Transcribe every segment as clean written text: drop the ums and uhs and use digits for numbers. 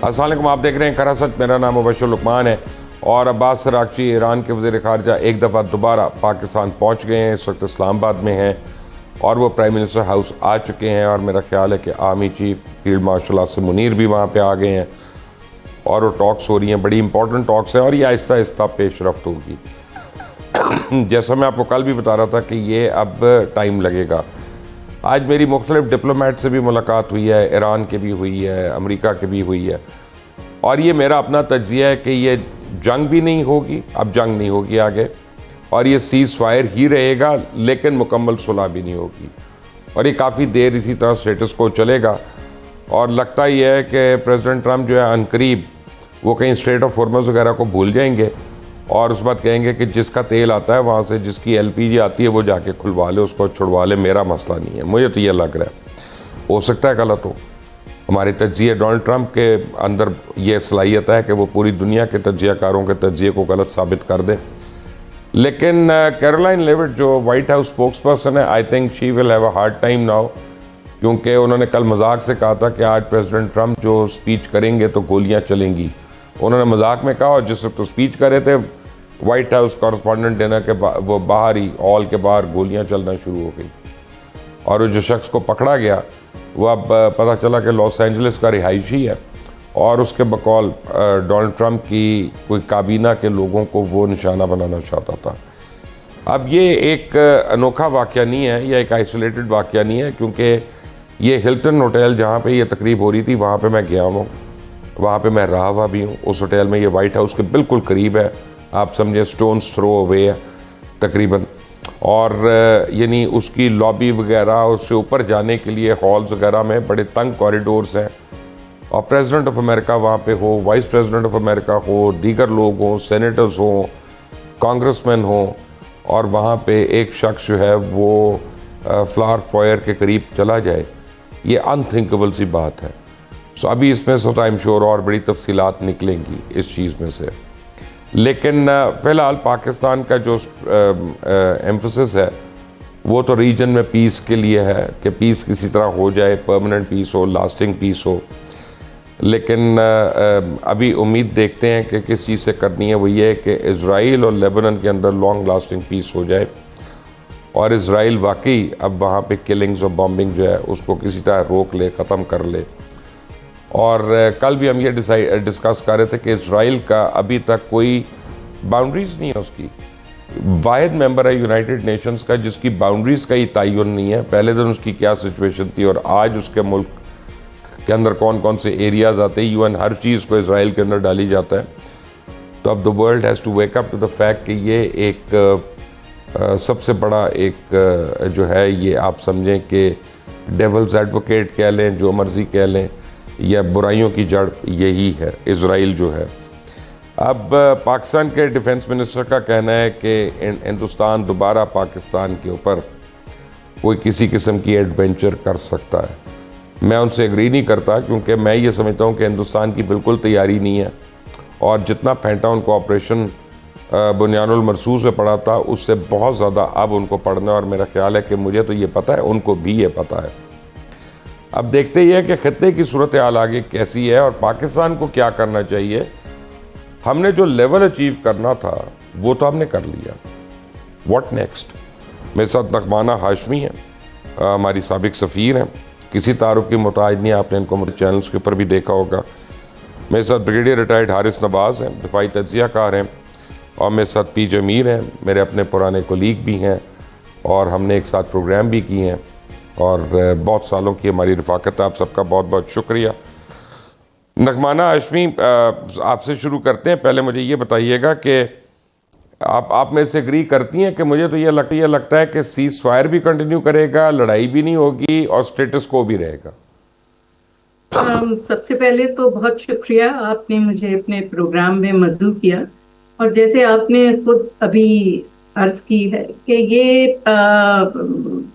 السلام علیکم، آپ دیکھ رہے ہیں کھرا سچ، میرا نام مبشر لقمان ہے اور عباس سراغچی ایران کے وزیر خارجہ ایک دفعہ دوبارہ پاکستان پہنچ گئے ہیں، اس وقت اسلام آباد میں ہیں اور وہ پرائم منسٹر ہاؤس آ چکے ہیں اور میرا خیال ہے کہ army chief field marshal Asim Munir بھی وہاں پہ آ گئے ہیں اور وہ ٹاکس ہو رہی ہیں، بڑی امپورٹنٹ ٹاکس ہیں اور یہ آہستہ آہستہ پیش رفت ہوگی۔ جیسا میں آپ کو کل بھی بتا رہا تھا کہ یہ اب ٹائم لگے گا۔ آج میری مختلف ڈپلومیٹ سے بھی ملاقات ہوئی ہے، ایران کے بھی ہوئی ہے، امریکہ کے بھی ہوئی ہے، اور یہ میرا اپنا تجزیہ ہے کہ یہ جنگ بھی نہیں ہوگی، اب جنگ نہیں ہوگی آگے، اور یہ سیز فائر ہی رہے گا لیکن مکمل صلح بھی نہیں ہوگی، اور یہ کافی دیر اسی طرح سٹیٹس کو چلے گا۔ اور لگتا ہی ہے کہ پریزیڈنٹ ٹرمپ جو ہے عنقریب وہ کہیں اسٹریٹ آف ہارمز وغیرہ کو بھول جائیں گے اور اس بات کہیں گے کہ جس کا تیل آتا ہے وہاں سے، جس کی ایل پی جی آتی ہے وہ جا کے کھلوا لے، اس کو چھڑوا لے، میرا مسئلہ نہیں ہے۔ مجھے تو یہ لگ رہا ہے، ہو سکتا ہے غلط ہو۔ ہمارے تجزیے ڈونلڈ ٹرمپ کے اندر یہ صلاحیت ہے کہ وہ پوری دنیا کے تجزیہ کاروں کے تجزیے کو غلط ثابت کر دیں، لیکن کیرولائن لیوٹ جو وائٹ ہاؤس اسپوکس پرسن ہے، I think she will have a hard time now, کیونکہ انہوں نے کل مذاق سے کہا تھا کہ آج پریزیڈنٹ ٹرمپ جو اسپیچ کریں گے تو گولیاں چلیں گی۔ انہوں نے مذاق میں کہا اور جس وقت اسپیچ کر رہے تھے وائٹ ہاؤس کورسپونڈنٹ ڈنر کے وہ باہر ہی ہال کے باہر گولیاں چلنا شروع ہو گئی، اور وہ جو شخص کو پکڑا گیا وہ اب پتہ چلا کہ لاس اینجلس کا رہائشی ہے اور اس کے بقول ڈونلڈ ٹرمپ کی کوئی کابینہ کے لوگوں کو وہ نشانہ بنانا چاہتا تھا۔ اب یہ ایک انوکھا واقعہ نہیں ہے، یہ ایک آئسولیٹڈ واقعہ نہیں ہے، کیونکہ یہ ہلٹن ہوٹل جہاں پہ یہ تقریب ہو رہی تھی وہاں پہ میں گیا ہوں، وہاں پہ میں رہا ہوا بھی ہوں۔ اس ہوٹل میں، یہ وائٹ ہاؤس کے بالکل قریب ہے، آپ سمجھیں سٹونز تھرو اوے ہے تقریباً، اور یعنی اس کی لابی وغیرہ، اس سے اوپر جانے کے لیے ہالز وغیرہ میں بڑے تنگ کوریڈورز ہیں، اور پریزیڈنٹ آف امریکہ وہاں پہ ہو، وائس پریزیڈنٹ آف امریکہ ہو، دیگر لوگ ہوں، سینیٹرز ہوں، کانگریس مین ہوں، اور وہاں پہ ایک شخص جو ہے وہ فلاور فوائر کے قریب چلا جائے، یہ انتھنکیبل سی بات ہے۔ سو ابھی اس میں ٹائم شور اور بڑی تفصیلات نکلیں گی اس چیز میں سے، لیکن فی الحال پاکستان کا جو ایمفسس ہے وہ تو ریجن میں پیس کے لیے ہے کہ پیس کسی طرح ہو جائے، پرماننٹ پیس ہو، لاسٹنگ پیس ہو، لیکن ابھی امید دیکھتے ہیں کہ کس چیز سے کرنی ہے۔ وہ یہ ہے کہ اسرائیل اور لیبنن کے اندر لانگ لاسٹنگ پیس ہو جائے اور اسرائیل واقعی اب وہاں پہ کلنگز اور بامبنگ جو ہے اس کو کسی طرح روک لے، ختم کر لے۔ اور کل بھی ہم یہ ڈسکس کر رہے تھے کہ اسرائیل کا ابھی تک کوئی باؤنڈریز نہیں ہے، اس کی واحد ممبر ہے یونائٹڈ نیشنز کا جس کی باؤنڈریز کا ہی تعین نہیں ہے۔ پہلے دن اس کی کیا سچویشن تھی اور آج اس کے ملک کے اندر کون کون سے ایریاز آتے ہیں، ایون ہر چیز کو اسرائیل کے اندر ڈالی جاتا ہے۔ تو اب the world has to wake up to the fact کہ یہ ایک سب سے بڑا ایک جو ہے، یہ آپ سمجھیں کہ ڈیولز ایڈوکیٹ کہہ لیں، جو مرضی کہہ لیں، یا برائیوں کی جڑ یہی ہے، اسرائیل جو ہے۔ اب پاکستان کے ڈیفنس منسٹر کا کہنا ہے کہ ہندوستان دوبارہ پاکستان کے اوپر کوئی کسی قسم کی ایڈوینچر کر سکتا ہے۔ میں ان سے ایگری نہیں کرتا، کیونکہ میں یہ سمجھتا ہوں کہ ہندوستان کی بالکل تیاری نہیں ہے، اور جتنا پھینٹا ان کو آپریشن بنیان المرصوص میں پڑا تھا اس سے بہت زیادہ اب ان کو پڑھنا ہے، اور میرا خیال ہے کہ مجھے تو یہ پتہ ہے، ان کو بھی یہ پتہ ہے۔ اب دیکھتے ہی ہے کہ خطے کی صورتحال آگے کیسی ہے اور پاکستان کو کیا کرنا چاہیے۔ ہم نے جو لیول اچیو کرنا تھا وہ تو ہم نے کر لیا، واٹ نیکسٹ؟ میرے ساتھ نغمانہ ہاشمی ہیں، ہماری سابق سفیر ہیں، کسی تعارف کی محتاج نہیں، آپ نے ان کو چینلز کے اوپر بھی دیکھا ہوگا۔ میرے ساتھ بریگیڈیئر ریٹائرڈ حارث نواز ہیں، دفاعی تجزیہ کار ہیں، اور میرے ساتھ پی جمیر ہیں، میرے اپنے پرانے کولیگ بھی ہیں، اور ہم نے ایک ساتھ پروگرام بھی کیے ہیں، اور بہت سالوں کی ہماری رفاقت ہے۔ آپ سب کا بہت بہت شکریہ۔ نغمانہ ہاشمی، آپ سے شروع کرتے ہیں۔ پہلے مجھے یہ بتائیے گا کہ آپ میں سے اگری کرتی ہیں کہ مجھے تو یہ لگتا ہے کہ سیز فائر بھی کنٹینیو کرے گا، لڑائی بھی نہیں ہوگی، اور سٹیٹس کو بھی رہے گا۔ سب سے پہلے تو بہت شکریہ، آپ نے مجھے اپنے پروگرام میں مدعو کیا، اور جیسے آپ نے خود ابھی عرض کی ہے کہ یہ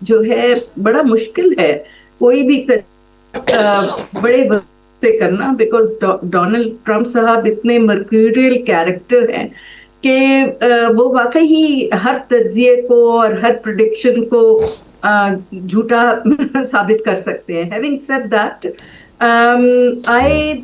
جو ہے بڑا مشکل ہے کوئی بھی بڑے سے کرنا، بیکاز ڈونلڈ ٹرمپ صاحب اتنے مرکوریل کیریکٹر ہیں کہ وہ واقعی ہر تجزیے کو اور ہر پریڈکشن کو جھوٹا ثابت کر سکتے ہیں۔ Having said that, I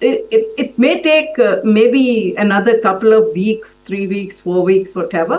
It may take maybe another couple of weeks, 3 weeks, 4 weeks, whatever.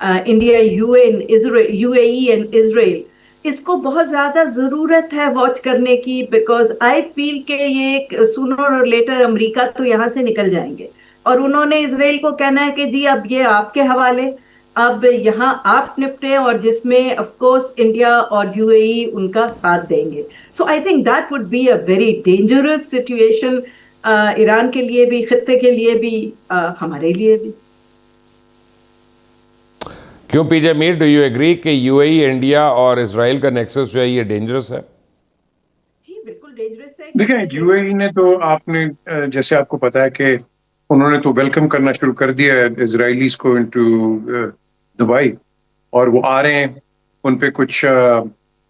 India U A E and Israel, اس کو بہت زیادہ ضرورت ہے واچ کرنے کی، بیکاز آئی فیل کہ یہ سونر اور لیٹر امریکہ تو یہاں سے نکل جائیں گے، اور انہوں نے اسرائیل کو کہنا ہے کہ جی اب یہ آپ کے حوالے، اب یہاں آپ نپٹیں، اور جس میں آف کورس انڈیا اور یو اے ای ان کا ساتھ دیں گے. So I think that would be a very dangerous situation, Iran کے لیے بھی، خطے کے لیے بھی، ہمارے لیے بھی. کیوں پی جے میر، ڈو یو ایگری کہ یو اے ای، انڈیا اور اسرائیل کا نیکسس جو ہے یہ ڈینجرس ہے؟ جی بالکل ڈینجرس ہے. دیکھیں یو اے ای نے تو، آپ نے جیسے آپ کو پتا ہے کہ انہوں نے تو ویلکم کرنا شروع کر دیا ہے اسرائیلیز کو انٹو دبئی، اور وہ آ رہے ہیں، ان پہ کچھ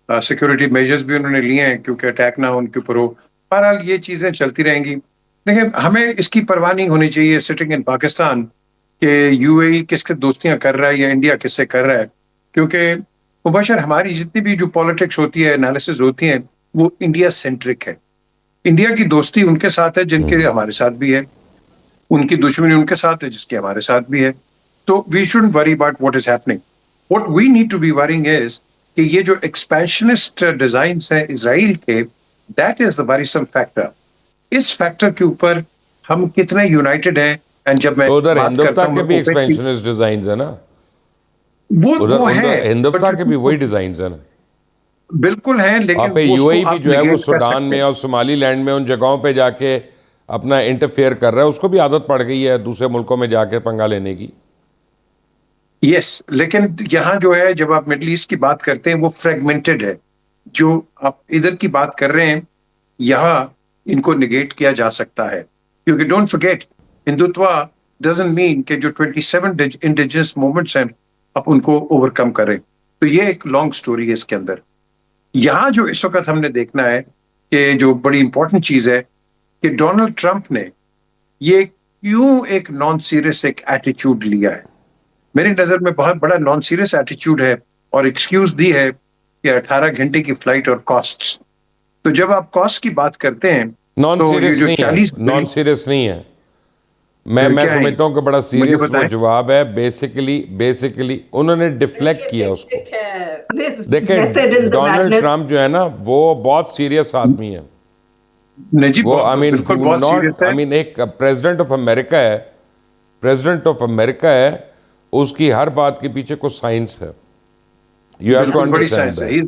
سیکورٹی میجرز بھی انہوں نے لیے ہیں کیونکہ اٹیک نہ ان کے اوپر ہو. بہرحال یہ چیزیں چلتی رہیں گی. دیکھیں ہمیں اس کی پرواہ نہیں ہونی چاہیے سٹنگ ان پاکستان کہ یو اے ای کس کے دوستیاں کر رہا ہے یا انڈیا کس سے کر رہا ہے، کیونکہ مباشر ہماری جتنی بھی جو پالیٹکس ہوتی ہے، انالیسز ہوتی ہیں، وہ انڈیا سینٹرک ہے. انڈیا کی دوستی ان کے ساتھ ہے جن کے ہمارے ساتھ بھی ہے، ان کی دشمنی ان کے ساتھ ہے جس کے ہمارے ساتھ بھی ہے. تو we shouldn't worry about what is happening. What we need to be worrying is کہ یہ جو ایکسپینشنسٹ ڈیزائنس ہیں اسرائیل کے، that is the worrisome factor. اس فیکٹر کے اوپر ہم کتنے یونائٹڈ ہیں. اینڈ جب میں ادھر بات کرتا ہندوستان کے ہوں بھی ایکسپینشنسٹ ڈیزائنز ہیں نا، وہ ہے ہندوستان کے بھی وہی ڈیزائنز ہیں نا. بالکل ہیں، لیکن آپ یو اے ای بھی جو ہے وہ سوڈان میں اور صومالی لینڈ میں ان جگہوں پہ جا کے اپنا انٹرفیئر کر رہا ہے، اس کو بھی عادت پڑ گئی ہے دوسرے ملکوں میں جا کے پنگا لینے کی. یس، لیکن یہاں جو ہے جب آپ مڈل ایسٹ کی بات کرتے ہیں وہ فریگمنٹڈ ہے. جو آپ ادھر کی بات کر رہے ہیں یہاں ان کو نگیٹ کیا جا سکتا ہے، کیونکہ don't forget Hindutva doesn't mean کہ جو 27 انڈیجنس موومنٹس ہیں آپ ان کو اوور کم کریں. تو یہ ایک لانگ سٹوری ہے اس کے اندر. یہاں جو اس وقت ہم نے دیکھنا ہے کہ جو بڑی امپورٹنٹ چیز ہے کہ ڈونلڈ ٹرمپ نے یہ کیوں ایک نان سیریس ایک ایٹیچیوڈ لیا ہے. میری نظر میں بہت بڑا نان سیریس ایٹیچیوڈ ہے، اور ایکسکیوز دی ہے کہ 18 گھنٹے کی فلائٹ اور کاسٹس. تو جب آپ کاسٹ کی بات کرتے ہیں نان تو یہ سیریس جو نہیں 40 ہے، نان سیریس نہیں ہے. میں سمجھتا ہوں کہ بڑا سیریس وہ جواب ہے. بیسیکلی انہوں نے ڈیفلیکٹ کیا اس کو. دیکھیں ڈونلڈ ٹرمپ جو ہے نا وہ بہت سیریس آدمی ہے. وہ ایک پریزیڈنٹ آف امریکہ ہے، اس کی ہر بات کے پیچھے کچھ سائنس ہے. You have to understand that. He's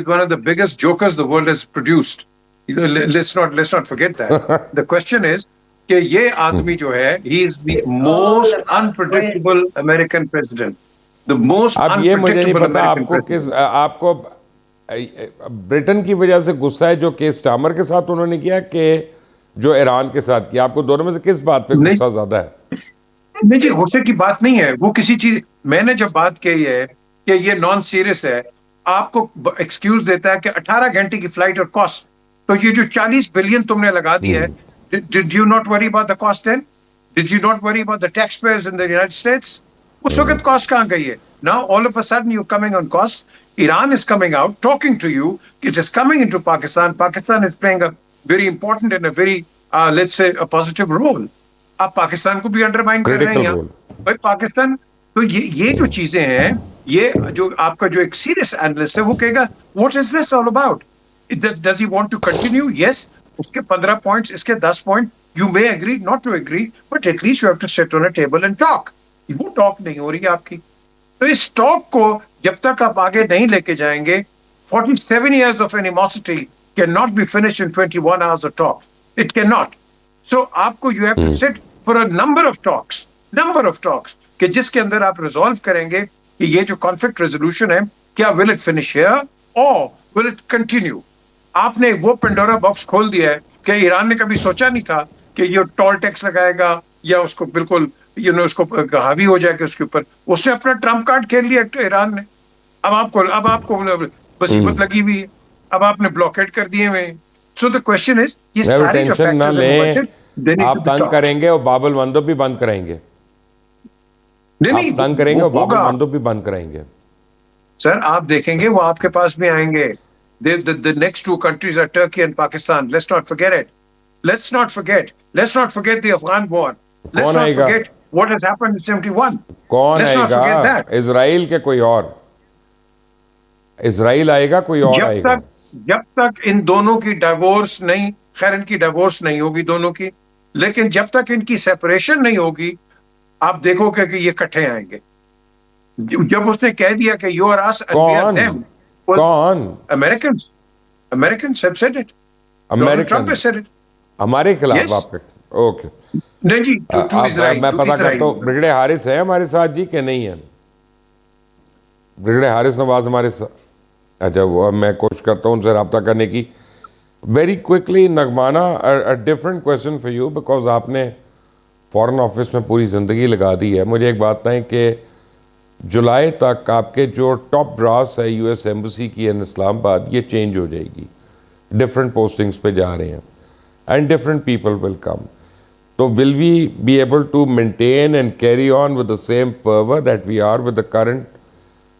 one of the biggest jokers the world has produced. Let's not forget that. The question is کہ یہ آدمی جو ہے he is the most unpredictable American president. The most اب یہ مجھے نہیں unpredictable پتا American president. آپ کو برٹن کی وجہ سے غصہ ہے جو کیس ٹامر کے ساتھ انہوں نے کیا کہ جو ایران کے ساتھ کیا؟ آپ کو دونوں میں سے کس بات پہ غصہ زیادہ ہے؟ نہیں جی، غصے کی بات نہیں ہے. وہ کسی چیز، میں نے جب بات کی ہے کہ یہ نان سیریس ہے، آپ کو ایکسکیوز دیتا ہے کہ 18 گھنٹے کی فلائٹ اور کاسٹ. تو یہ جو 40 بلین تم نے لگا دی ہے، did you not worry about the cost then? Did you not worry about the taxpayers in the United States? اس وقت کاسٹ کہاں گئی ہے؟ Now all of a sudden you're coming on cost. Iran is coming out talking to you. It is coming into Pakistan. Pakistan is playing a very important and a very let's say a positive role. آپ پاکستان کو بھی undermine کر رہے ہیں بھائی پاکستان. تو یہ جو چیزیں ہیں، یہ جو آپ کا جو ایک سیریس اینالسٹ ہے وہ کہے گا what is this all about? Does he want to continue? Yes, اس کے 15 پوائنٹس، اس کے 10 point, you may agree not to agree, but at least you have to sit on a table and talk. وہ talk نہیں ہو رہی ہے آپ کی. تو اس ٹاک کو جب تک آپ آگے نہیں لے کے جائیں گے، 47 years of animosity cannot be finished in 21 hours of talk. It cannot. So آپ کو you have to sit for a number of talks کہ جس کے اندر آپ ریزالو کریں گے کہ یہ جو کانفلکٹ ریزولوشن ہے کیا will it finish here or will it continue. آپ نے وہ پنڈورا باکس کھول دیا ہے کہ ایران نے کبھی سوچا نہیں تھا کہ یہ ٹول ٹیکس لگائے گا یا اس کو بالکل اس کو حاوی ہو جائے گا اس کے اوپر. اس نے اپنا ٹرمپ کارڈ کھیل لیا ایران نے. اب آپ کو مصیبت لگی ہوئی ہے، اب آپ نے بلاکیٹ کر دیے ہوئے. سو دا کوشچن از یہ سارے جو فیکٹرز ہیں آپ تنگ کریں گے اور باب المندب بھی بند کریں گے. آپ تنگ کریں گے اور باب المندب بھی بند کریں گے. سر آپ دیکھیں گے وہ آپ کے پاس بھی آئیں گے. The next two countries are Turkey and Pakistan. Let's not forget it. Let's not forget the Afghan war. Let's not forget what has happened in 71. کون Let's آئے not forget گا؟ that. اسرائیل کے کوئی اور؟ اسرائیل آئے گا کوئی اور آئے گا؟ جب تک ان دونوں کی ڈائیورس نہیں، خیر ان کی ڈائیورس نہیں ہوگی دونوں کی، لیکن جب تک ان کی سیپریشن نہیں ہوگی آپ دیکھو کہ یہ کٹھے آئیں گے. جب اس نے کہہ دیا کہ you are us and we are them, کون؟ Americans have said it. Donald American Trump has said it. ہمارے خلاف Yes. آپ کے؟ اوکے. نہیں جی، to Israel, میں to پتا Israel. کرتا ہوں برگیڈیئر حارث ہے ہمارے ساتھ جی کہ نہیں ہے؟ برگیڈیئر حارث نواز ہمارے ساتھ؟ اچھا، وہ میں کوشش کرتا ہوں ان سے رابطہ کرنے کی. ویری کوئکلی نغمانہ، different question for you because آپ نے فارن آفس میں پوری زندگی لگا دی ہے. مجھے ایک بات بتائیں کہ جولائی تک آپ کے جو ٹاپ براس ہے یو ایس ایمبسی کی ان اسلام آباد، یہ چینج ہو جائے گی. ڈفرنٹ پوسٹنگس پہ جا رہے ہیں and different people will come. تو will we be able to maintain and carry on with the same fervour that we are with the current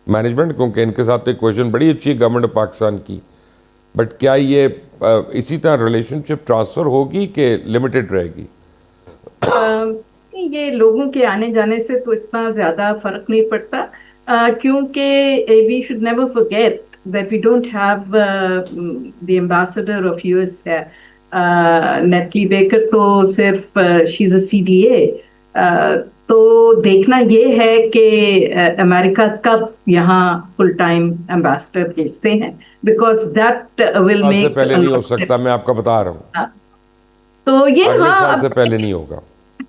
management? کیونکہ ان کے ساتھ ایک کویشچن بڑی اچھی ہے گورنمنٹ آف پاکستان کی، بٹ کیا یہ اسی طرح ریلیشن شپ ٹرانسفر ہوگی کہ لمیٹڈ رہے گی؟ یہ لوگوں کے آنے جانے سے تو اتنا زیادہ فرق نہیں پڑتا، کیونکہ we should never forget that we don't have the ambassador of US ہے نیٹلی بیکر، تو صرف شی از اے CDA. تو دیکھنا یہ ہے کہ امریکہ کب یہاں فل ٹائم ایمبیسڈر بھیجتے ہیں، بیکاز دیٹ ول سال سے میک. پہلے نہیں ہو سکتا، میں آپ کا بتا رہا ہوں. تو یہ اگلے سال ہاں سے پہلے نہیں ہوگا.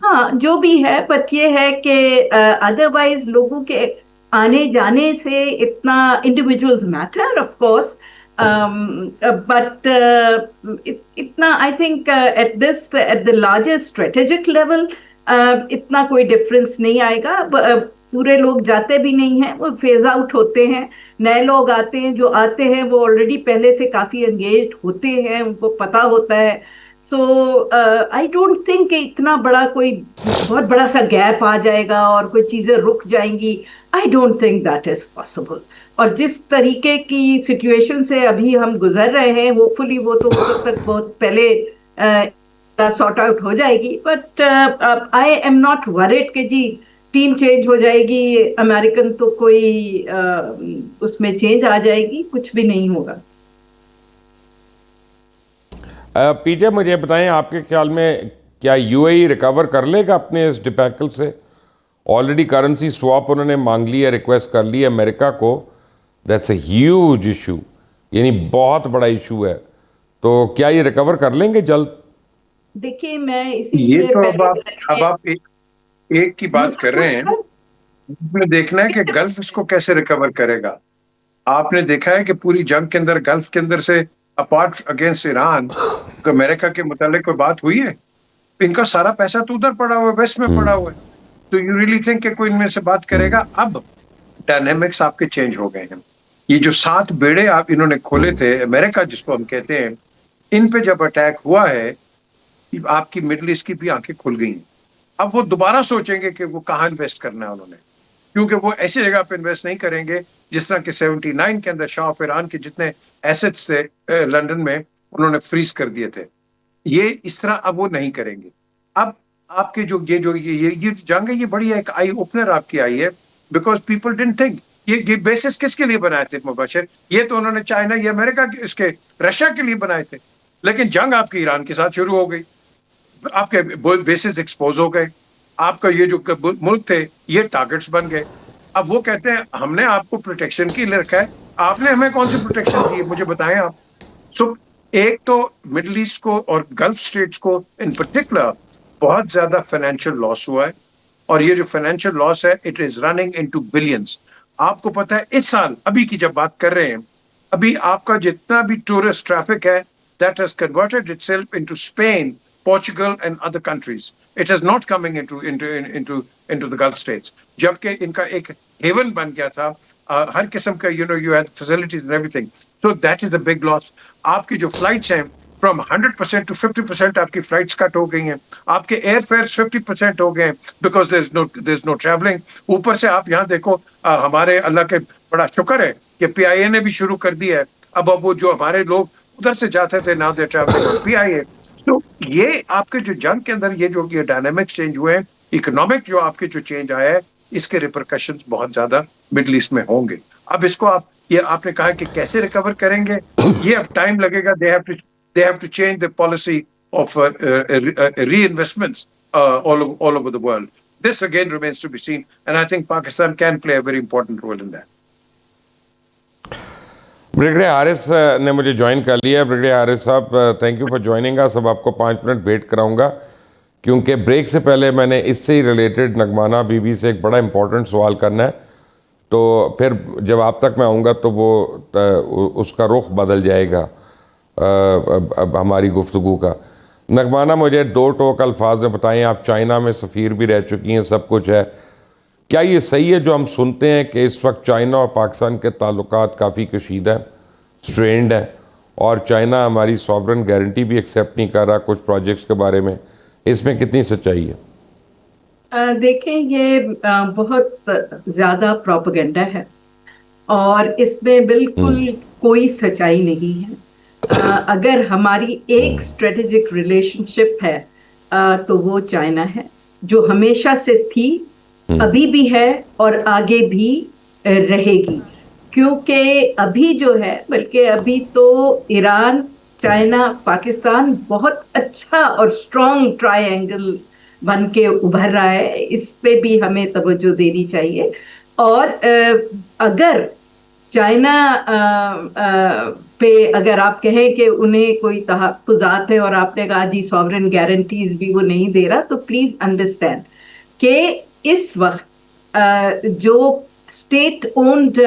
ہاں جو بھی ہے، بٹ یہ ہے کہ ادروائز لوگوں کے آنے جانے سے اتنا individuals matter of course, but اتنا I think at the larger strategic level اتنا کوئی ڈفرینس نہیں آئے گا. پورے لوگ جاتے بھی نہیں ہیں، وہ فیز آؤٹ ہوتے ہیں، نئے لوگ آتے ہیں. جو آتے ہیں وہ آلریڈی پہلے سے کافی انگیجڈ ہوتے ہیں، ان کو پتہ ہوتا ہے. سو آئی ڈونٹ تھنک کہ اتنا بڑا کوئی بہت بڑا سا گیپ آ جائے گا اور کوئی چیزیں رک جائیں گی. I don't think that is possible. اور جس طریقے کی سچویشن سے ابھی ہم گزر رہے ہیں، ہوپ فلی وہ تو ہو سکتا بہت پہلے سارٹ آؤٹ ہو جائے گی. But I am not word کہ جی ٹیم چینج ہو جائے گی، امریکن تو کوئی اس میں چینج آ جائے گی، کچھ بھی نہیں ہوگا. پی جے مجھے بتائیں، آپ کے خیال میں کیا یو اے ای ریکور کر لے گا اپنے اس ڈپیکل سے؟ آلریڈی کرنسی سواپ انہوں نے مانگ لی ہے، ریکویسٹ کر لی ہے امریکہ کو. دیٹس اے ہیوج ایشو، یعنی بہت بڑا ایشو ہے. تو کیا یہ ریکور کر لیں گے جلد؟ دیکھیے میں اسی یہ لیے تو اب آپ ایک کی بات کر رہے ہیں، ہمیں دیکھنا ہے کہ گلف اس کو کیسے ریکور کرے گا. آپ نے دیکھا ہے کہ پوری جنگ کے اندر گلف کے اندر سے اپارٹ اگینسٹ ایران امریکہ کے متعلق کوئی بات ہوئی ہے؟ ان کا سارا پیسہ تو ادھر پڑا ہوا ہے، ویسٹ میں پڑا ہوا ہے. تو یو ریلی تھنک کہ کوئی ان میں سے بات کرے گا؟ اب ڈائنامکس آپ کے چینج ہو گئے ہیں. یہ جو 7 بیڑے آپ انہوں نے کھولے تھے امریکہ جس کو ہم کہتے ہیں، ان پہ جب اٹیک ہوا ہے آپ کی مڈل ایسٹ کی بھی آنکھیں کھل گئی ہیں. اب وہ دوبارہ سوچیں گے کہ وہ کہاں انویسٹ کرنا ہے انہوں نے، کیونکہ وہ ایسی جگہ پہ انویسٹ نہیں کریں گے جس طرح کہ 79 کے اندر شاہ آف ایران کے جتنے ایسٹس تھے لنڈن میں انہوں نے فریز کر دیے تھے. یہ اس طرح اب وہ نہیں کریں گے. اب آپ کے جو یہ جنگ ہے، یہ بڑی ایک آئی اوپنر آپ کی آئی ہے، بیکاز پیپل ڈنٹ تھنک. یہ بیسس کس کے لیے بنائے تھے مبشر؟ یہ تو انہوں نے چائنا، یہ امریکہ کے اس کے رشیا کے لیے بنائے تھے. لیکن جنگ آپ کی ایران کے ساتھ شروع ہو گئی، آپ کے بیسز ایکسپوز ہو گئے، آپ کا یہ جو ملک تھے یہ ٹارگٹس بن گئے. اب وہ کہتے ہیں ہم نے آپ کو پروٹیکشن کے لیے رکھا ہے، آپ نے ہمیں کون سی پروٹیکشن دی ہے مجھے بتائیں آپ. سو ایک تو مڈل ایسٹ کو اور گلف اسٹیٹس کو ان پرٹیکولر بہت زیادہ فائنینشیل لاس ہوا ہے، اور یہ جو فائنینشیل لاس ہے it is running into billions. آپ کو پتا ہے اس سال ابھی کی جب بات کر رہے ہیں، ابھی آپ کا جتنا بھی ٹورسٹ ٹریفک ہے that has converted itself into Spain, Portugal and other countries. It is not coming into the Gulf states. جبکہ ان کا ایک ہیون بن گیا تھا ہر قسم کا، you had facilities and everything. So that is a big loss. آپ کی جو فلائٹس ہیں from 100% to 50% آپ کی فلائٹس کٹ ہو گئی ہیں، آپ کے ایئر فیئرز 50% ہو گئے ہیں because there's no traveling. اوپر سے آپ یہاں دیکھو، ہمارے اللہ کے بڑا شکر ہے کہ PIA نے بھی شروع کر دیا ہے. اب وہ جو ہمارے لوگ ادھر سے جاتے تھے now they're traveling on PIA. تو یہ آپ کے جو جنگ کے اندر یہ جو ڈائنامکس چینج ہوئے ہیں، اکنامک جو آپ کے جو چینج آیا ہے اس کے ریپرکشنز بہت زیادہ مڈل ایسٹ میں ہوں گے. اب اس کو آپ نے کہا کہ کیسے ریکور کریں گے, یہ اب ٹائم لگے گا. they have to change the policy of reinvestments all over the world. This again remains to be seen, and I think Pakistan can play a very important role in that. Brigadier Haris نے مجھے join کر لیا. Brigadier Haris صاحب, thank you for joining اس. اب آپ کو 5 minute wait کراؤں گا کیونکہ بریک سے پہلے میں نے اس سے ہی ریلیٹڈ نگمانہ بی بی سے ایک بڑا امپورٹنٹ سوال کرنا ہے, تو پھر جب آپ تک میں آؤں گا تو وہ اس کا رخ بدل جائے گا اب ہماری گفتگو کا. نگمانہ, مجھے 2 ٹوک الفاظ میں بتائیں, آپ چائنا میں سفیر بھی رہ چکی ہیں, سب کچھ ہے, کیا یہ صحیح ہے جو ہم سنتے ہیں کہ اس وقت چائنا اور پاکستان کے تعلقات کافی کشیدہ ہیں, سٹرینڈ ہیں, اور چائنا ہماری سوورن گارنٹی بھی ایکسیپٹ نہیں کر رہا کچھ پروجیکٹس کے بارے میں, اس میں کتنی سچائی ہے؟ دیکھیں, یہ بہت زیادہ پروپیگنڈا ہے اور اس میں بالکل کوئی سچائی نہیں ہے. اگر ہماری ایک اسٹریٹجک ریلیشن شپ ہے تو وہ چائنا ہے, جو ہمیشہ سے تھی, ابھی بھی ہے اور آگے بھی رہے گی. کیونکہ ابھی جو ہے, بلکہ ابھی تو ایران, چائنا, پاکستان بہت اچھا اور اسٹرانگ ٹرائی اینگل بن کے ابھر رہا ہے. اس پہ بھی ہمیں توجہ دینی چاہیے. اور اگر چائنا پہ اگر آپ کہیں کہ انہیں کوئی تحفظات ہے اور آپ نے کہا جی سوورن گارنٹیز بھی وہ نہیں دے رہا, تو پلیز انڈرسٹینڈ کہ اس وقت جو اسٹیٹ اونڈ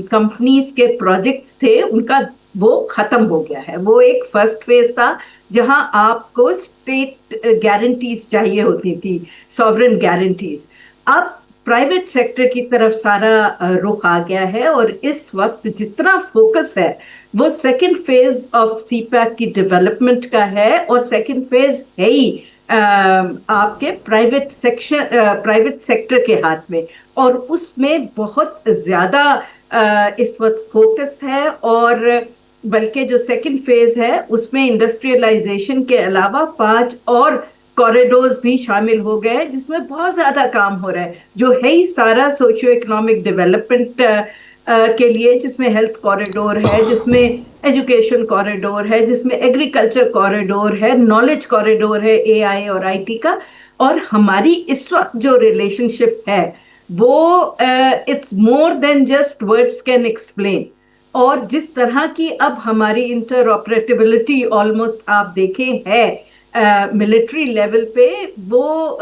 کمپنیز کے پروجیکٹس تھے ان کا وہ ختم ہو گیا ہے. وہ ایک فرسٹ فیز تھا جہاں آپ کو اسٹیٹ گارنٹیز چاہیے ہوتی تھی, سوورن گارنٹیز. اب پرائیویٹ سیکٹر کی طرف سارا رخ آ گیا ہے اور اس وقت جتنا فوکس ہے وہ second phase of CPEC کی ڈیولپمنٹ کا ہے, اور سیکنڈ فیز ہے ہی آپ کے پرائیویٹ سیکٹر کے ہاتھ میں, اور اس میں بہت زیادہ اس وقت فوکس ہے. اور بلکہ جو سیکنڈ فیز ہے اس میں انڈسٹریلائزیشن کے علاوہ 5 اور کوریڈورز بھی شامل ہو گئے جس میں بہت زیادہ کام ہو رہا ہے, جو ہے ہی سارا سوشیو اکنامک ڈیولپمنٹ کے لیے, جس میں ہیلتھ کوریڈور ہے, جس میں ایجوکیشن کوریڈور ہے, جس میں ایگریکلچر کوریڈور ہے, نالج کوریڈور ہے اے آئی اور آئی ٹی کا. اور ہماری اس وقت جو ریلیشن شپ ہے وہ it's more than just words can explain. اور جس طرح کی اب ہماری انٹر آپریٹیبلٹی آلموسٹ آپ دیکھیں ہے ملٹری لیول پہ, وہ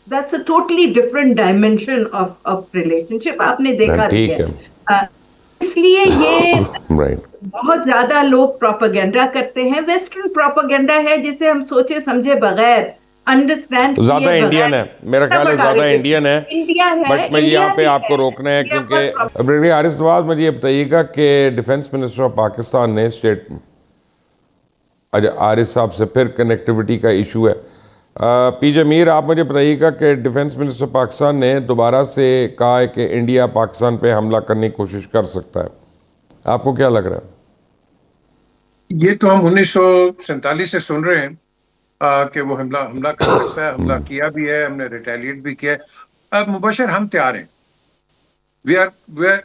that's a totally different dimension of relationship. آپ نے دیکھا ہے, اس لیے یہ بہت زیادہ لوگ پروپیگنڈا کرتے ہیں. ویسٹرن پروپیگنڈا ہے جسے ہم سوچے سمجھے بغیر, انڈرسٹینڈ زیادہ انڈین ہے, میرا خیال ہے زیادہ انڈین ہے. بٹ میں یہاں پہ آپ کو روکنا ہے کیونکہ بریگیڈیئر حارث نواز, مجھے یہ بتائیے گا کہ ڈیفنس منسٹر آف پاکستان نے اسٹیٹ عارف صاحب سے پھر کنیکٹیوٹی کا ایشو ہے. پی جے میر, آپ مجھے بتائیے گا کہ ڈیفنس منسٹر پاکستان نے دوبارہ سے کہا ہے کہ انڈیا پاکستان پہ حملہ کرنے کی کوشش کر سکتا ہے, آپ کو کیا لگ رہا ہے؟ یہ تو ہم 1947 سے سن رہے ہیں کہ وہ حملہ کر سکتا ہے, حملہ کیا بھی ہے, ہم نے ریٹیلیٹ بھی کیا ہے. اب مبشر ہم تیار ہیں, we are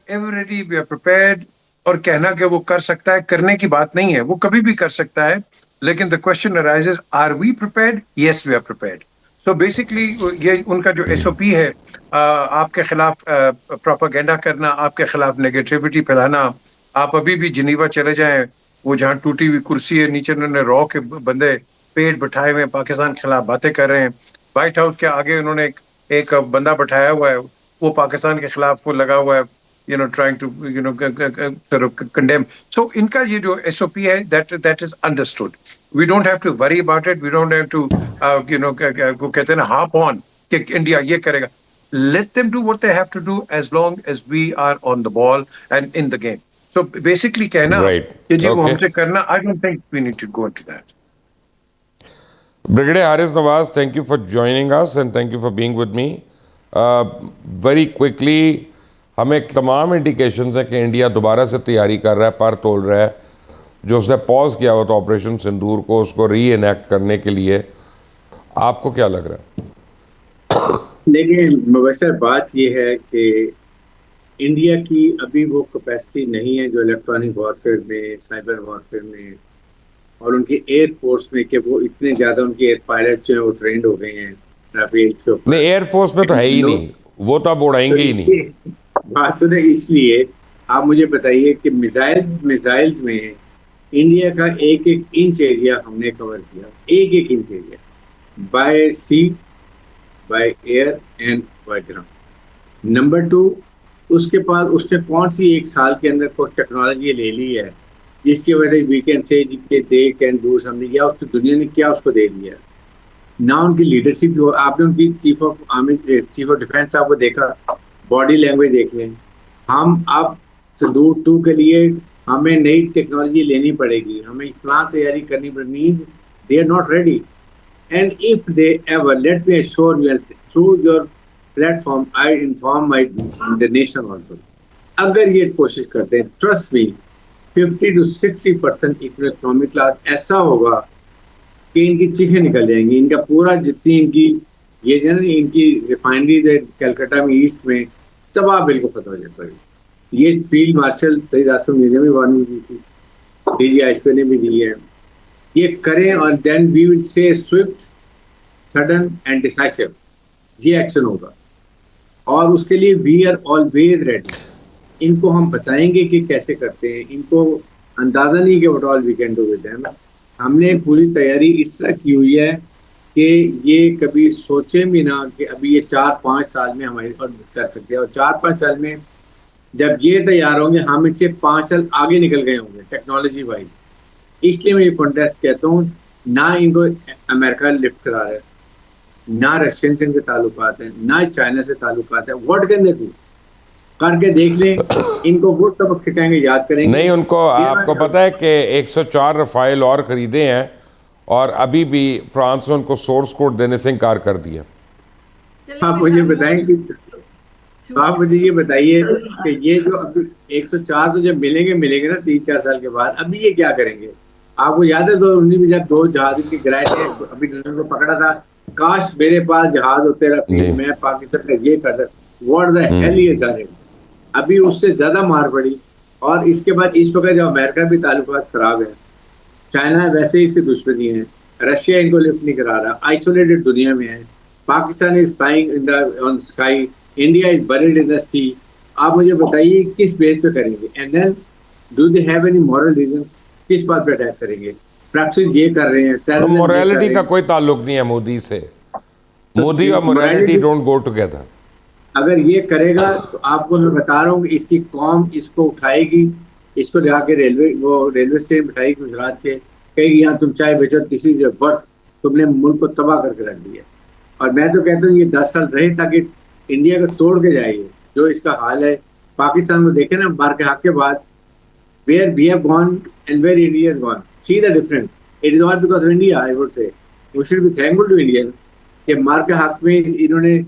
ever ready, we are prepared. اور کہنا کہ وہ کر سکتا ہے, کرنے کی بات نہیں ہے, وہ کبھی بھی کر سکتا ہے. لیکن the question arises, are we prepared? Yes, we are prepared. So basically یہ ان کا جو SOP ہے, آپ کے خلاف پروپیگنڈا کرنا, آپ کے خلاف نیگیٹیوٹی پھیلانا. آپ ابھی بھی جنیوا چلے جائیں, وہ جہاں ٹوٹی ہوئی کرسی ہے, نیچے انہوں نے رو کے بندے پیٹ بٹھائے ہوئے پاکستان کے خلاف باتیں کر رہے ہیں. وائٹ ہاؤس کے آگے انہوں نے ایک بندہ بٹھایا ہوا ہے, وہ پاکستان کے خلاف وہ لگا ہوا ہے, trying to sort of condemn. So ان کا یہ جو SOP ہے, that is understood. We don't have to worry about it. We don't have to وہ کہتے ہیں نا hop on کہ انڈیا یہ کرے گا. Let them do what they have to do as long as we are on the ball and in the game. So basically کہنا کہ جی وہ ہم سے کرنا, I don't think we need to go into that. Brigadier Harris Nawaz, thank you for joining us and thank you for being with me. Very quickly, ہمیں تمام indications ہیں کہ انڈیا دوبارہ سے تیاری کر رہا ہے, پر تول رہا ہے. جو اس نے پاز کیا ہوا تھا آپریشن سندور کو, اس کو ری انیکٹ کرنے کے لیے. آپ کو کیا لگ رہا ہے؟ لیکن مبشر بات یہ ہے کہ انڈیا کی ابھی وہ کیپیسٹی نہیں ہے جو الیکٹرانک وارفیئر میں، سائبر وارفیئر میں اور ان کی ایئر فورس میں، کہ وہ اتنے زیادہ ان کے ایئر پائلٹ جو ہیں وہ ٹرینڈ ہو گئے ہیں رافیل کے اوپر. نہیں ایئر فورس میں تو ہے ہی نہیں، وہ تو اب اڑائیں تو گے ہی اس نہیں. لیے بات تو نہیں، اس لیے آپ مجھے بتائیے کہ میزائلز میں انڈیا کا ایک ایک انچ ایریا ہم نے کور کیا، ایک ایک inch area, by sea, by air and by ground. Number 2، اس کے بعد اس نے کون سی ایک سال کے اندر کوئی ٹیکنالوجی لے لی ہے جس کی وجہ سے we can say they can do something, یا اس دنیا نے کیا اس کو دے دیا نہ ان کی لیڈرشپ. جو آپ نے ان کی چیف آف ڈیفینس صاحب کو دیکھا، باڈی لینگویج دیکھ لیں. ہم اب سندور 2 کے لیے ہمیں نئی ٹیکنالوجی لینی پڑے گی، ہمیں اتنا تیاری کرنی پڑے گی، they are not ready. And if they ever let me assure you through your platform I inform my the nation also, اگر یہ کوشش کرتے ہیں trust me 50 to 60% economic class ایسا ہوگا کہ ان کی چیخیں نکل جائیں گی. ان کا پورا جتنی ان کی یہ جو ہے نا ان کی ریفائنریز ہے کلکتہ میں ایسٹ میں، تباہ بالکل ختم ہو جائے گی. یہ فیلڈ مارشل سعید آصف نے بھی وارننگ دی تھی، ڈی جی ایس پی نے بھی دی ہے. یہ کریں اور دین وی ول سے سوئفٹ، سڈن اینڈ ڈیسائسو یہ ایکشن ہوگا، اور اس کے لیے وی آر آلویز ریڈی. ان کو ہم بتائیں گے کہ کیسے کرتے ہیں، ان کو اندازہ نہیں کہ what all we can do with them. ہم نے پوری تیاری اس طرح کی ہوئی ہے کہ یہ کبھی سوچیں بھی نہ کہ ابھی یہ 4-5 سال میں ہمارے اور کر سکتے ہیں، اور 4-5 سال میں جب یہ تیار ہوں گے ہم ان سے 5 سال آگے نکل گئے ہوں گے ٹیکنالوجی وائز. اس لیے میں یہ کانٹیسٹ کہتا ہوں، نہ ان کو امریکہ لفٹ کرا رہا ہے، نہ رشین سے ان کے تعلقات ہیں، نہ چائنا سے تعلقات ہیں. What can they do? کر کے دیکھ لیں. ان کو وہ سبق سکھائیں گے، یاد کریں گے. نہیں ان کو، آپ کو پتا ہے کہ 104 رفائل اور خریدے ہیں اور ابھی بھی فرانس نے ان کو سورس کوڈ دینے سے انکار کر دیا. آپ مجھے بتائیں کہ آپ مجھے یہ بتائیے کہ یہ جو ابھی 104 تو جب ملیں گے نا 3-4 سال کے بعد، ابھی یہ کیا کریں گے؟ آپ کو یاد ہے 2019 میں جب 2 جہاز کے گرائے تھے، ابھی کو پکڑا تھا، کاش میرے پاس جہاز ہوتے رہتے، میں پاکستان کا یہ کرتا. واٹ دا ہیل یہ کرے. ابھی اس سے زیادہ مار پڑی. اور اس کے بعد اس وقت جو امریکہ بھی تعلقات خراب ہیں، چائنا ویسے ہی اس کے دشمنی ہیں، رشیا ان کو لفٹ نہیں کرا رہا، آئسولیٹڈ دنیا میں ہے. Pakistan is flying on sky, India is bred in the sea. آپ مجھے بتائیے کس بیس پہ کریں گے؟ And then do they have any moral reason? کس بات پہ اٹیک کریں گے؟ پریکٹس یہ کر رہے ہیں. موریلٹی کا کوئی تعلق نہیں ہے مودی سے. مودی اور موریلٹی ڈونٹ گو ٹوگیدر. اگر یہ کرے گا تو آپ کو میں بتا رہا ہوں کہ اس کی قوم اس کو اٹھائے گی، اس کو جا کے ریلوے اسٹیشن بٹھائے گی گجرات کے، کہے گی یہاں تم چائے بیچو، کسی جو برف تم نے ملک کو تباہ کر کے رکھ دیا. اور میں تو کہتا ہوں یہ 10 سال رہے تاکہ انڈیا کو توڑ کے جائے گی. جو اس کا حال ہے پاکستان کو دیکھیں نا، بار کے حق کے بعد where we have gone and where India has gone. See the difference. It is all because of India, I would say. We should be thankful to India کہ مار کے حق میں انہوں نے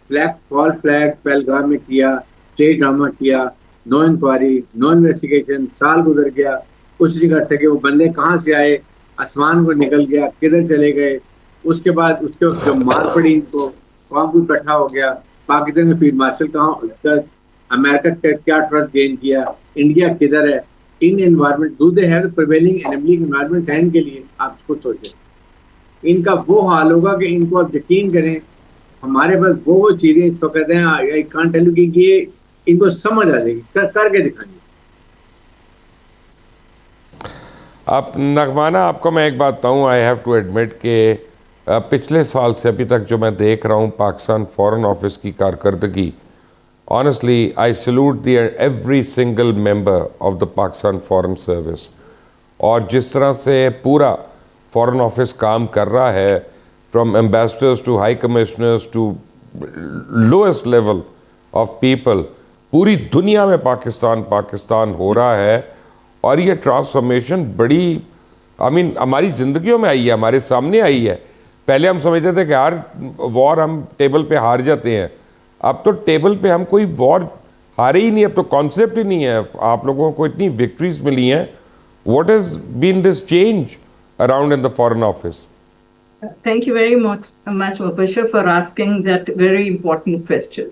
فال فلیگ پہلگام میں کیا، اسٹیج ڈرامہ کیا، نو انکوائری، نو انویسٹیگیشن. سال گزر گیا، کچھ نہیں کر سکے. وہ بندے کہاں سے آئے، آسمان کو نکل گیا، کدھر چلے گئے. اس کے بعد اس کے جو مار پڑی ان کو، قوم کو اکٹھا ہو گیا. پاکستان میں فیلڈ مارشل کہاں، امریکہ کا کیا ٹرسٹ گین کیا، انڈیا کدھر ہے. In environment do they have prevailing enabling environment ہے ان کے لیے؟ آپ خود سوچیں. ان کا وہ حال ہوگا کہ ان کو آپ یقین کریں ہمارے پاس وہ چیزیں اس وقت ہیں، آئی کانٹ ٹیل یو کہ یہ ان کو سمجھ آ جائے گی، کر کے دکھائیں گے. اب نغمانہ آپ کو میں ایک بات بتاؤں، آئی ہیو ٹو ایڈمٹ کہ پچھلے سال سے ابھی تک جو میں دیکھ رہا ہوں پاکستان فورن آفس کی کارکردگی، honestly I salute the every single member of the Pakistan Foreign Service. اور جس طرح سے پورا فورن آفس کام کر رہا ہے، from ambassadors to high commissioners to lowest level of people، پوری دنیا میں پاکستان ہو رہا ہے. اور یہ ٹرانسفارمیشن بڑی ہماری زندگیوں میں آئی ہے، ہمارے سامنے آئی ہے. پہلے ہم سمجھتے تھے کہ ہر وار ہم ٹیبل پہ ہار جاتے ہیں، اب تو ٹیبل پہ ہم کوئی وار ہارے ہی نہیں، اب تو کانسیپٹ ہی نہیں ہے. آپ لوگوں کو اتنی وکٹریز ملی ہیں. What has been this change around in the foreign office? Thank you very much, Mubashir, for asking that very important question.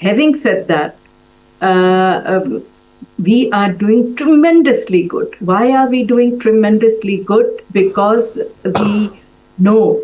Having said that, we are doing tremendously good. Why are we doing tremendously good? Because we know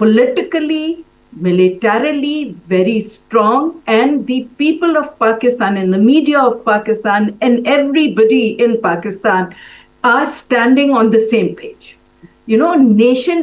politically, militarily very strong, and the people of Pakistan and the media of Pakistan and everybody in Pakistan are standing on the same page. You know, nation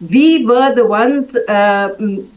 We were the ones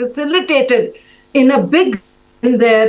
facilitated in a big in their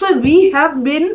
So we have been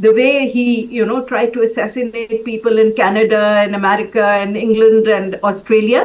The way he tried to assassinate people in Canada and America and England and Australia.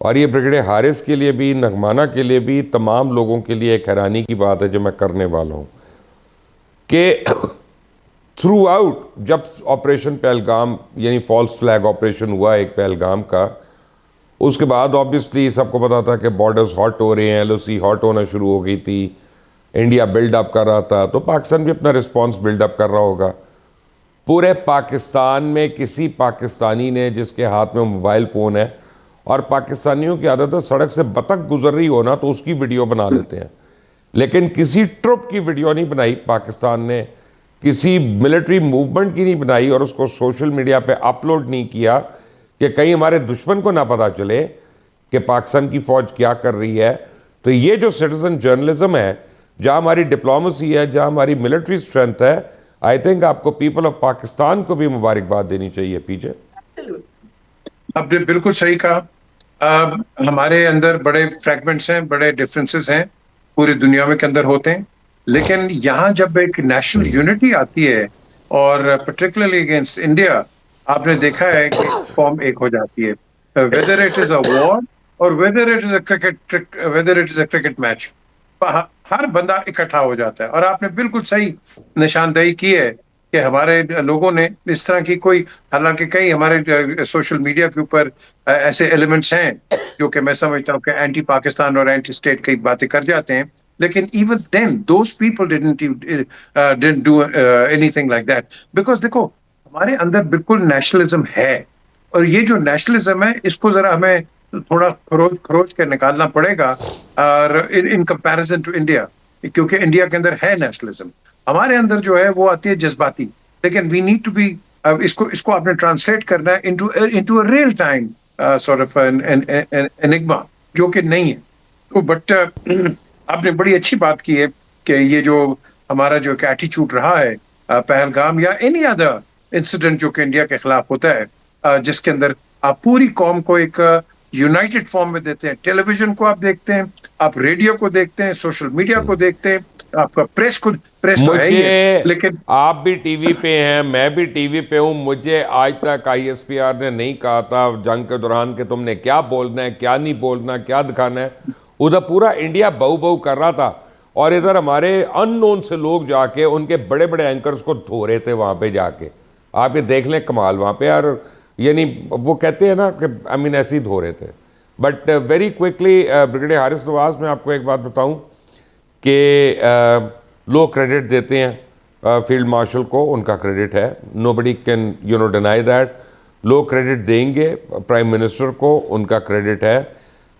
اور یہ brigadier Haris کے لیے بھی، نغمانہ کے لیے بھی، تمام لوگوں کے لیے ایک حیرانی کی بات ہے جو میں کرنے والا ہوں کہ تھرو آؤٹ جب آپریشن پہلگام یعنی فالس فلیگ آپریشن ہوا ایک پہلگام کا، اس کے بعد آبویسلی سب کو پتا تھا کہ بارڈرز ہاٹ ہو رہے ہیں، ایل او سی ہاٹ ہونا شروع ہو گئی تھی، انڈیا بلڈ اپ کر رہا تھا، تو پاکستان بھی اپنا رسپانس بلڈ اپ کر رہا ہوگا. پورے پاکستان میں کسی پاکستانی نے جس کے ہاتھ میں موبائل فون ہے، اور پاکستانیوں کی عادت ہے سڑک سے بطخ گزر رہی ہو نا تو اس کی ویڈیو بنا لیتے ہیں، لیکن کسی ٹرپ کی ویڈیو نہیں بنائی پاکستان نے، کسی ملٹری موومنٹ کی نہیں بنائی اور اس کو سوشل میڈیا پہ اپلوڈ نہیں کیا کہ کہیں ہمارے دشمن کو نہ پتا چلے کہ پاکستان کی فوج کیا کر رہی ہے. تو یہ جو سٹیزن جرنلزم ہے، جہاں ہماری ڈپلومسی ہے، جہاں ہماری ملٹری اسٹرینتھ ہے، آئی تھنک آپ کو پیپل آف پاکستان کو بھی مبارکباد دینی چاہیے. پیچھے آپ نے بالکل صحیح کہا. ہمارے اندر بڑے فریگمنٹس ہیں، بڑے ڈفرینسز ہیں، پوری دنیا میں کے اندر ہوتے ہیں، لیکن یہاں جب ایک نیشنل یونٹی آتی ہے اور پرٹیکولرلی اگینسٹ انڈیا، آپ نے دیکھا ہے کہ قوم ایک ہو جاتی ہے، weather it is a war اور whether it is a cricket match, ہر بندہ اکٹھا ہو جاتا ہے. اور آپ نے بالکل صحیح نشاندہی کی ہے کہ ہمارے لوگوں نے اس طرح کی کوئی، حالانکہ کئی ہمارے سوشل میڈیا کے اوپر ایسے ایلیمنٹس ہیں جو کہ میں سمجھتا ہوں کہ اینٹی پاکستان اور اینٹی اسٹیٹ کی باتیں کر جاتے ہیں، لیکن even then those people didn't do anything like that because دیکھو ہمارے اندر بالکل نیشنلزم ہے، اور یہ جو نیشنلزم ہے اس کو ذرا ہمیں تھوڑا کھروچ کے نکالنا پڑے گا اور ان کمپیریزن ٹو انڈیا، کیونکہ انڈیا کے اندر ہے نیشنلزم، ہمارے اندر جو ہے وہ آتی ہے جذباتی، لیکن وی نیڈ ٹو بی اس کو آپ نے ٹرانسلیٹ کرنا ہے into a real time sort of enigma, جو کہ نہیں ہے. تو بٹ آپ نے بڑی اچھی بات کی ہے کہ یہ جو ہمارا جو ایٹیچیوڈ رہا ہے پہلگام یا اینی ادر انسیڈنٹ جو کہ انڈیا کے خلاف ہوتا ہے، جس کے اندر آپ پوری قوم کو ایک یونائٹڈ فارم میں دیتے ہیں، ٹیلی ویژن کو آپ دیکھتے ہیں، آپ ریڈیو کو دیکھتے ہیں، سوشل میڈیا کو دیکھتے ہیں، آپ کا پریس تو ہے ہی ہے، لیکن آپ بھی ٹی وی پہ ہیں، میں بھی ٹی وی پہ ہوں. مجھے آج تک آئی ایس پی آر نے نہیں کہا تھا جنگ کے دوران کہ تم نے کیا بولنا ہے، کیا نہیں بولنا، کیا دکھانا ہے. ادھر پورا انڈیا بہو بہو کر رہا تھا، اور ادھر ہمارے ان نون سے لوگ جا کے ان کے بڑے بڑے اینکرز کو دھو رہے تھے وہاں پہ جا کے. آپ یہ دیکھ لیں کمال وہاں پہ، اور یعنی وہ کہتے ہیں نا کہ ایسے ہی دھو رہے تھے. But very quickly brigadier Haris Nawaz, میں آپ کو ایک بات بتاؤں کہ لوگ کریڈٹ دیتے ہیں فیلڈ مارشل کو، ان کا کریڈٹ ہے، نو بڈی کین ڈینائی دیٹ. لوگ کریڈٹ دیں گے پرائم منسٹر کو، ان کا کریڈٹ ہے،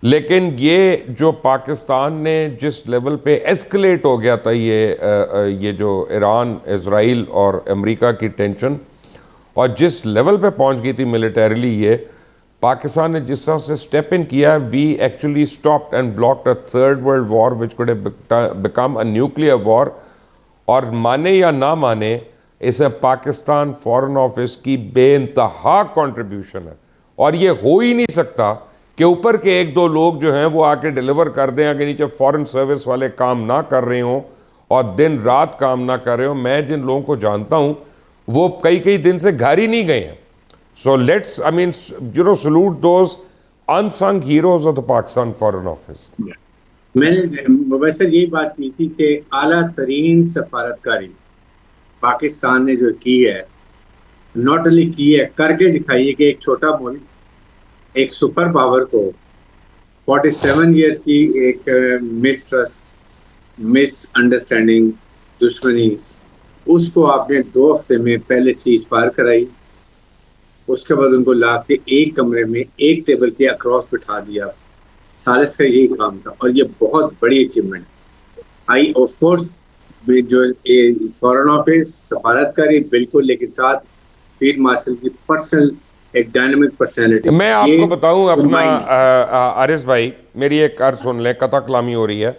لیکن یہ جو پاکستان نے جس لیول پہ ایسکلیٹ ہو گیا تھا یہ جو ایران، اسرائیل اور امریکہ کی ٹینشن، اور جس لیول پہ پہنچ گئی تھی ملیٹریلی، یہ پاکستان نے جس طرح سے اسٹیپ ان کیا، we actually stopped and blocked a third world war which could become a nuclear war. اور مانے یا نہ مانے، اسے پاکستان فارن آفس کی بے انتہا کنٹریبیوشن ہے، اور یہ ہو ہی نہیں سکتا کہ اوپر کے ایک دو لوگ جو ہیں وہ آ کے ڈیلیور کر دیں، آگے نیچے فارن سروس والے کام نہ کر رہے ہوں اور دن رات کام نہ کر رہے ہوں. میں جن لوگوں کو جانتا ہوں وہ کئی دن سے گھر ہی نہیں گئے ہیں. So let's, salute those unsung heroes of the Pakistan Foreign Office. میں نے مباشر یہی بات کی تھی کہ اعلیٰ ترین سفارتکاری پاکستان نے جو کی ہے، ناٹ اونلی کی ہے، کر کے دکھائیے کہ ایک چھوٹا ملک ایک سپر پاور کو 47 ایئرس کی ایک مس ٹرسٹ، مس انڈرسٹینڈنگ، دشمنی، اس کو آپ نے 2 ہفتے میں پہلے چیز پار کرائی. اس کے بعد ان کو لا کے ایک کمرے میں ایک ٹیبل کے اکراس بٹھا دیا. ثالث کا یہی کام تھا، اور یہ بہت بڑی اچیومنٹ. آئی آف کورس جو فارن آفس، سفارتکاری بالکل، لیکن ساتھ فیلڈ مارشل کی پرسنل ایک ڈائنامک پرسنالٹی. میں آپ کو بتاؤں اپنا حارث بھائی، میری ایک عرض سن لیں، قطع کلامی ہو رہی ہے،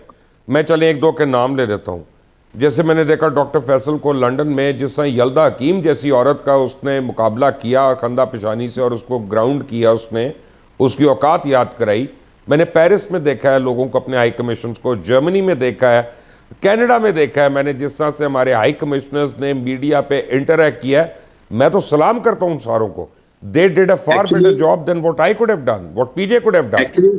میں چلیں ایک دو کے نام لے دیتا ہوں. جیسے میں نے دیکھا ڈاکٹر فیصل کو لنڈن میں جس طرح یلدا حکیم جیسی عورت کا اس نے مقابلہ کیا اور خندہ پیشانی سے، اور اس کو گراؤنڈ کیا، اس نے اس کی اوقات یاد کرائی. میں نے پیرس میں دیکھا ہے لوگوں کو، اپنے ہائی کمیشنز کو، جرمنی میں دیکھا ہے، کینیڈا میں دیکھا ہے میں نے، جس طرح سے ہمارے ہائی کمشنرز نے میڈیا پہ انٹریکٹ کیا ہے. میں تو سلام کرتا ہوں ساروں کو. they did a far Actually- better job than what I could have done, what PJ could have done. Actually,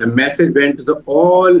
the message went to the all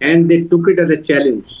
and they took it as a challenge.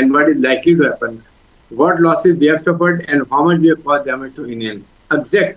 and what is likely to happen, what losses we have suffered and how much we have caused damage to Indian. Exact.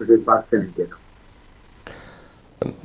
between Pakistan and India.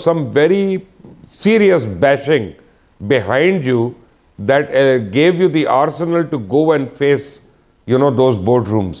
some very serious bashing behind you that gave you the arsenal to go and face those boardrooms.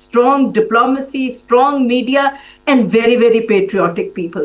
strong diplomacy, strong media and very very patriotic people.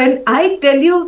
And I tell you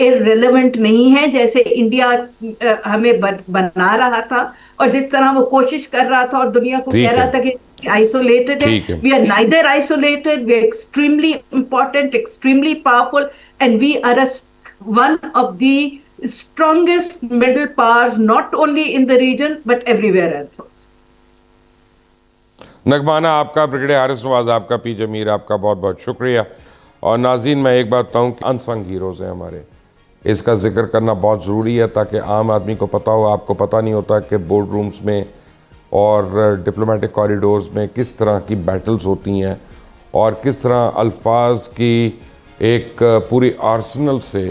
irrelevant نہیں ہے جیسے India ہمیں بنا رہا تھا اور جس طرح وہ کوشش کر رہا تھا اور دنیا کو کہہ رہا تھا کہ isolated ہے. We are neither isolated, we are extremely important, extremely powerful, and we are one of the strongest middle powers not only in the region but everywhere else. نغمانہ آپ کا، بریگیڈیئر حارث نواز آپ کا، پی جمیل آپ کا بہت بہت شکریہ. اور ناظرین میں ایک بات بتاؤں کہ انسنگ ہیروز ہیں ہمارے، اس کا ذکر کرنا بہت ضروری ہے تاکہ عام آدمی کو پتہ ہو. آپ کو پتہ نہیں ہوتا کہ بورڈ رومز میں اور ڈپلومیٹک کوریڈورز میں کس طرح کی بیٹلز ہوتی ہیں اور کس طرح الفاظ کی ایک پوری آرسنل سے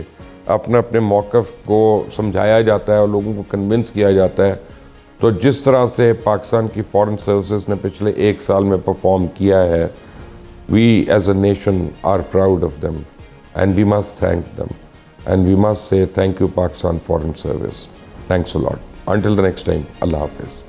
اپنے اپنے موقف کو سمجھایا جاتا ہے اور لوگوں کو کنونس کیا جاتا ہے. تو جس طرح سے پاکستان کی فورن سروسز نے پچھلے 1 سال میں پرفارم کیا ہے، we as a nation are proud of them and we must thank them and we must say thank you Pakistan foreign service. Thanks a lot. Until the next time, اللہ حافظ.